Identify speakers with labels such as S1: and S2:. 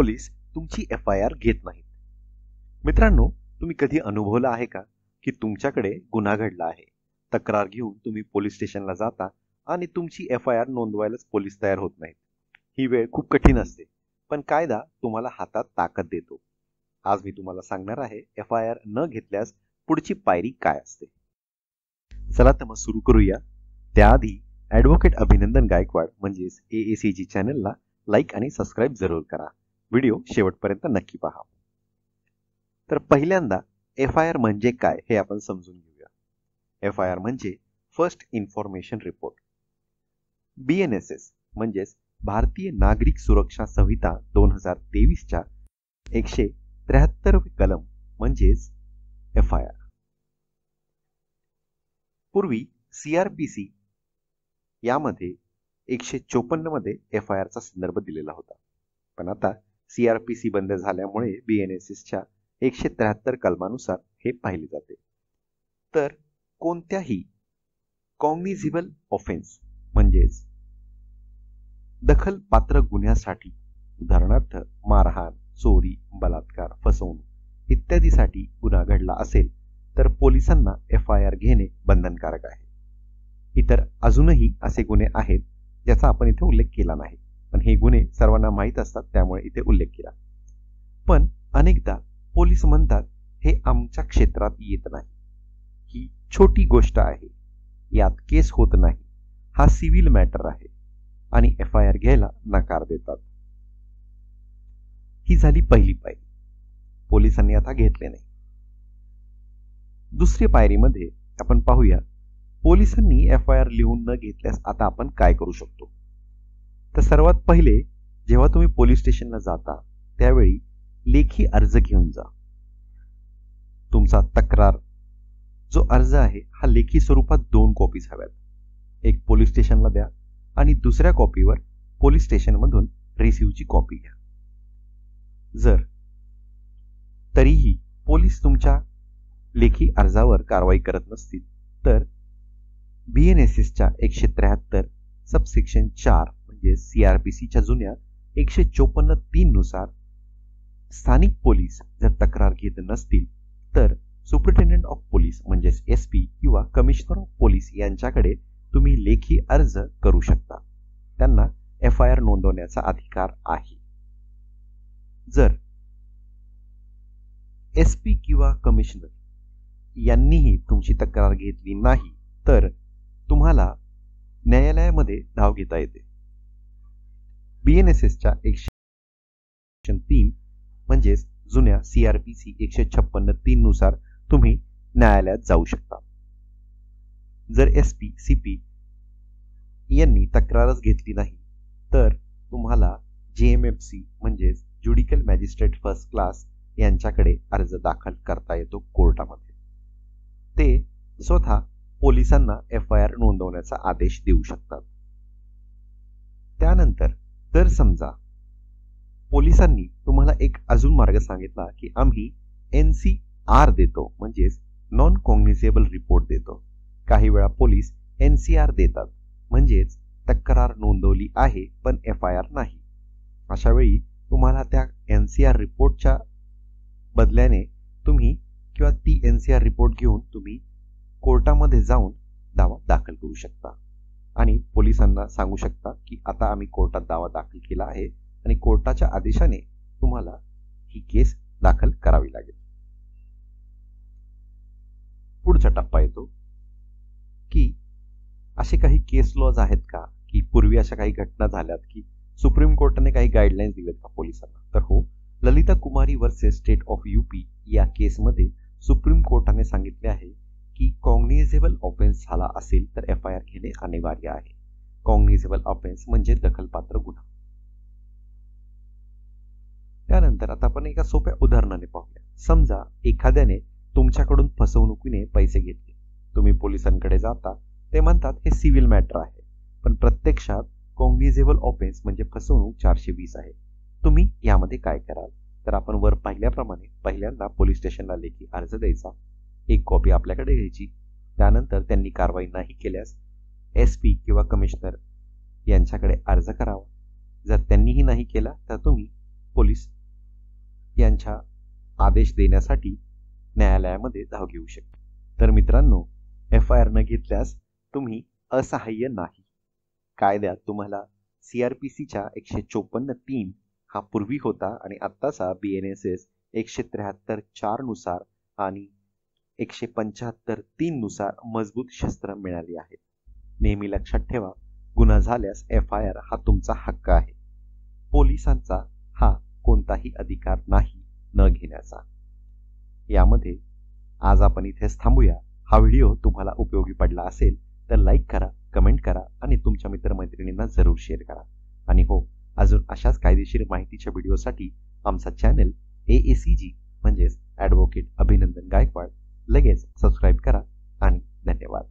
S1: Police तुमची FIR घेत नाहीत. मित्रांनो, तुम्ही कधी अनुभवलं आहे का की तुमच्याकडे गुन्हा घडला आहे, तक्रार घेऊन तुम्ही पोलीस स्टेशनला जाता आणि तुमची FIR नोंदवायलाच पोलीस तयार होत नाहीत. ही वेळ खूप कठीण असते, पण कायदा तुम्हाला हातात ताकद देतो. आज मी तुम्हाला सांगणार आहे FIR न घेतल्यास पुढची पायरी काय असते. चला तर मग सुरू करूया. त्याआधी ॲडव्होकेट अभिनंदन गायकवाड म्हणजेच AACG चॅनलला लाईक आणि सबस्क्राईब जरूर करा. व्हिडिओ शेवटपर्यंत नक्की पहा. तर पहिल्यांदा FIR म्हणजे काय हे आपण समजून घेऊया. FIR म्हणजे फर्स्ट इन्फॉर्मेशन रिपोर्ट. BNSS म्हणजेच भारतीय नागरिक सुरक्षा संहिता 2023च्या 173 कलम म्हणजेच FIR. पूर्वी CRPC यामध्ये 154 मध्ये FIRचा संदर्भ दिलेला होता, पण आता CRPC बंद झाल्यामुळे BNSSच्या 173 कलमानुसार हे पाहिले जाते. तर कोणत्याही कॉग्निझेबल ऑफेन्स म्हणजेच दखलपात्र गुन्ह्यासाठी, उदाहरणार्थ मारहाण, चोरी, बलात्कार, फसवणूक इत्यादीसाठी गुन्हा घडला असेल तर पोलिसांना FIR घेणे बंधनकारक आहे. इतर अजूनही असे गुन्हे आहेत ज्याचा आपण इथे उल्लेख केला नाही, पण हे गुन्हे सर्वांना माहीत असतात, त्यामुळे इथे उल्लेख केला. पण अनेकदा पोलीस म्हणतात हे आमच्या क्षेत्रात येत नाही, ही छोटी गोष्ट आहे, यात केस होत नाही, हा सिव्हिल मॅटर आहे आणि FIR घ्यायला नकार देतात. ही झाली पहिली पायरी. पोलिसांनी आता घेतले नाही. दुसरी पायरीमध्ये आपण पाहूया पोलिसांनी FIR लिहून न घेतल्यास आता आपण काय करू शकतो. तर सर्वात पहिले जेव्हा तुम्ही पोलीस स्टेशनला जाता त्यावेळी लेखी अर्ज घेऊन जा. तुमचा तक्रार जो अर्ज आहे हा लेखी स्वरूपात 2 कॉपीज हव्यात. एक पोलीस स्टेशनला द्या आणि दुसऱ्या कॉपीवर पोलीस स्टेशनमधून रिसिव्हची कॉपी घ्या. जर तरीही पोलीस तुमच्या लेखी अर्जावर कारवाई करत नसतील तर BNSSच्या 173 सबसेक्शन 4 म्हणजे CRPCच्या जुन्या 154(3) नुसार स्थानिक पोलीस जर तक्रार घेत नसतील तर सुपरिटेंडेंट ऑफ पोलीस म्हणजेच SP किंवा कमिशनर ऑफ पोलीस यांच्याकडे तुम्ही लेखी अर्ज करू शकता. त्यांना FIR नोंदवण्याचा अधिकार आहे. जर SP किंवा कमिशनर यांनीही तुमची तक्रार घेतली नाही तर तुम्हाला न्यायालयामध्ये धाव घेता येते. BNSSच्या 103 म्हणजेच जुन्या CRPC 156(3) नुसार तुम्ही न्यायालयात जाऊ शकता. जर SP CP यांनी तक्रारच घेतली नाही तर तुम्हाला JMFC म्हणजेच ज्युडिशियल मॅजिस्ट्रेट फर्स्ट क्लास यांच्याकडे अर्ज दाखल करता येतो कोर्टामध्ये. ते स्वतः पोलिसांना FIR नोंदवण्याचा आदेश देऊ शकतात. त्यानंतर जर समजा पोलिसांनी तुम्हाला एक अजून मार्ग सांगितला की आम्ही NCR देतो म्हणजेच नॉन कॉग्निझेबल रिपोर्ट देतो. काही वेळा पोलीस NCR देतात म्हणजेच तक्रार नोंदवली आहे पण FIR नाही. अशा वेळी तुम्हाला त्या NCR रिपोर्टच्या बदल्याने तुम्ही किंवा ती NCR रिपोर्ट घेऊन तुम्ही कोर्टामध्ये जाऊन दावा दाखल करू शकता आणि पोलिसांना सांगू शकता की आता आम्ही कोर्टात दावा दाखल केला आहे आणि कोर्टाच्या आदेशाने तुम्हाला ही केस दाखल करावी लागेल. पुढचा टप्पा येतो की असे काही केस लॉज आहेत का की पूर्वी अशा काही घटना झाल्यात की सुप्रीम कोर्टाने काही गाईडलाईन्स दिलेत का पोलिसांना. तर हो, ललिता कुमारी वर्सेस स्टेट ऑफ UP या केसमध्ये सुप्रीम कोर्टाने सांगितले आहे की कॉग्निझेबल ऑफेन्स झाला असेल तर FIR घेणे अनिवार्य आहे. कॉग्निझेबल ऑफेन्स म्हणजे दखलपात्र गुन्हा. त्यानंतर आता आपण एका सोप्या उदाहरणाने पाहूया. समजा एखाद्याने तुमच्याकडून फसवणुकीने पैसे घेतले. तुम्ही पोलिसांकडे जाता, ते म्हणतात हे सिव्हिल मॅटर आहे, पण प्रत्यक्षात कॉग्निझेबल ऑफेन्स म्हणजे फसवणूक 420 आहे. तुम्ही यामध्ये काय कराल. तर आपण वर पाहिल्याप्रमाणे पहिल्यांदा पोलीस स्टेशनला लेखी अर्ज द्यायचा, एक कॉपी आपल्याकडे घ्यायची. त्यानंतर त्यांनी कारवाई नाही केल्यास SP किंवा कमिशनर यांच्याकडे अर्ज करावा. जर त्यांनीही नाही केला तर तुम्ही पोलीस यांच्या आदेश देण्यासाठी न्यायालयामध्ये धाव घेऊ शकते. तर मित्रांनो, FIR न घेतल्यास तुम्ही असहाय्य नाही. कायद्यात तुम्हाला CRPCच्या 154(3) हा पूर्वी होता आणि आत्ताचा BNSS 173(4) नुसार आणि 175(3) नुसार मजबूत शस्त्र मिळाली आहेत. नेहमी लक्षात ठेवा, गुन्हा झाल्यास FIR हा तुमचा हक्क आहे. पोलिसांचा हा कोणताही अधिकार नाही न घेण्याचा. यामध्ये आज आपण इथेच थांबूया. हा व्हिडिओ तुम्हाला उपयोगी पडला असेल तर लाईक करा, कमेंट करा आणि तुमच्या मित्रमैत्रिणींना जरूर शेअर करा. आणि हो, अजून अशाच कायदेशीर माहितीच्या व्हिडिओसाठी आमचा चॅनल AACG म्हणजेच ॲडव्होकेट अभिनंदन गायकवाड लगेच सबस्क्राईब करा आणि धन्यवाद.